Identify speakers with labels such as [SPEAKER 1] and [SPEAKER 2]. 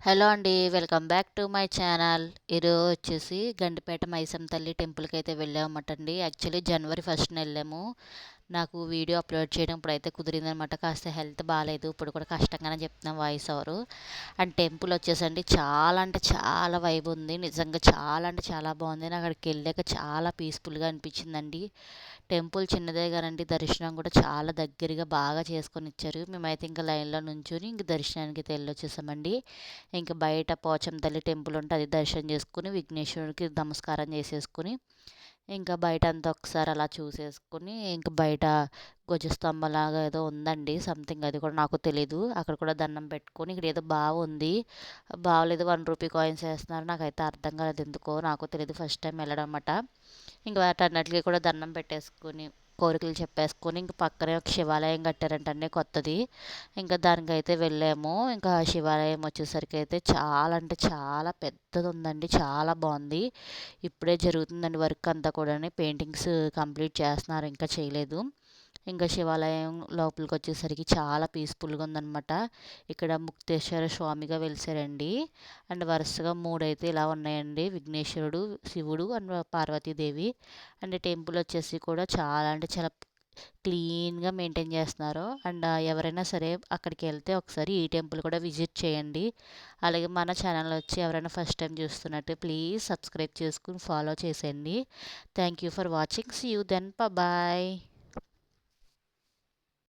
[SPEAKER 1] Hello అండి. Welcome back to my channel. ఈరోజు వచ్చేసి గండిపేట మైసమ్మ తల్లి టెంపుల్‌కైతే వెళ్ళామటండి. యాక్చువల్లీ జనవరి 1న ఎళ్ళాము. నాకు వీడియో అప్‌లోడ్ చేయడం ఇప్పుడైతే కుదిరిందనమాట. కాస్త హెల్త్ బాలేదు. ఇప్పుడు కూడా కష్టంగానే చెప్తున్నాను వాయిస్ ఓవరు. అండ్ టెంపుల్ వచ్చేసండి చాలా అంటే చాలా వైబ్ ఉంది. నిజంగా చాలా అంటే చాలా బాగుంది. నాకు అక్కడికెళ్ళాక చాలా పీస్‌ఫుల్‌గా అనిపించిందండి. టెంపుల్ చిన్నదే గానండి, దర్శనం కూడా చాలా దగ్గరగా బాగా చేసుకొనిచ్చారు. మేమైతే ఇంకా లైన్‌లో నుంచొని ఇంక దర్శనానికైతే ఎళ్ళొచ్చేసామండి. ఇంక బయట పోచమ్మ తల్లి టెంపుల్ ఉంటే అది దర్శనం చేసుకొని, విఘ్నేశ్వరుడికి నమస్కారం చేసేసుకొని, ఇంకా బయటంతా ఒకసారి అలా చూసేసుకొని, ఇంక బయట ధ్వజస్తంభంలాగా ఏదో ఉందండి. సంథింగ్ అది కూడా నాకు తెలీదు. అక్కడ కూడా దండం పెట్టుకొని, ఇక్కడ ఏదో బావుంది. బావులో ఏదో రూ. 1 కాయిన్స్ ఏస్తున్నారు. నాకైతే అర్థం కాలేదు ఎందుకో. నాకు తెలీదు. ఫస్ట్ టైం వెళ్ళడం మాట. ఇంక వాటన్నిటికి కూడా దండం పెట్టేసుకొని, కోరికలు చెప్పేసుకొని, ఇంక పక్కనే ఒక శివాలయం కట్టారంటండి కొత్తది. ఇంకా దానికైతే వెళ్ళాము. ఇంకా శివాలయం వచ్చేసరికి అయితే చాలా అంటే చాలా పెద్దదుందండి. చాలా బావుంది. ఇప్పుడే జరుగుతుందండి వర్క్ అంతా కూడాని. పెయింటింగ్స్ కంప్లీట్ చేస్తున్నారు. ఇంకా చేయలేదు. ఇంకా శివాలయం లోపలికొచ్చేసరికి చాలా పీస్‌ఫుల్‌గా ఉందనమాట. ఇక్కడ ముక్తేశ్వర స్వామిగా వెలిసారండి. అండ్ వరుసగా 3 అయితే ఇలా ఉన్నాయండి. విఘ్నేశ్వరుడు, శివుడు అండ్ పార్వతీదేవి. అండ్ టెంపుల్ వచ్చేసి కూడా చాలా అంటే చాలా క్లీన్‌గా మెయింటైన్ చేస్తున్నారు. అండ్ ఎవరైనా సరే అక్కడికెళ్తే ఒకసారి ఈ టెంపుల్ కూడా విజిట్ చేయండి. అలాగే మన ఛానల్ వచ్చి ఎవరైనా ఫస్ట్ టైం చూస్తున్నట్టే ప్లీజ్ సబ్స్క్రైబ్ చేసుకొని ఫాలో చేసేయండి. Thank you for watching. See you then. Bye.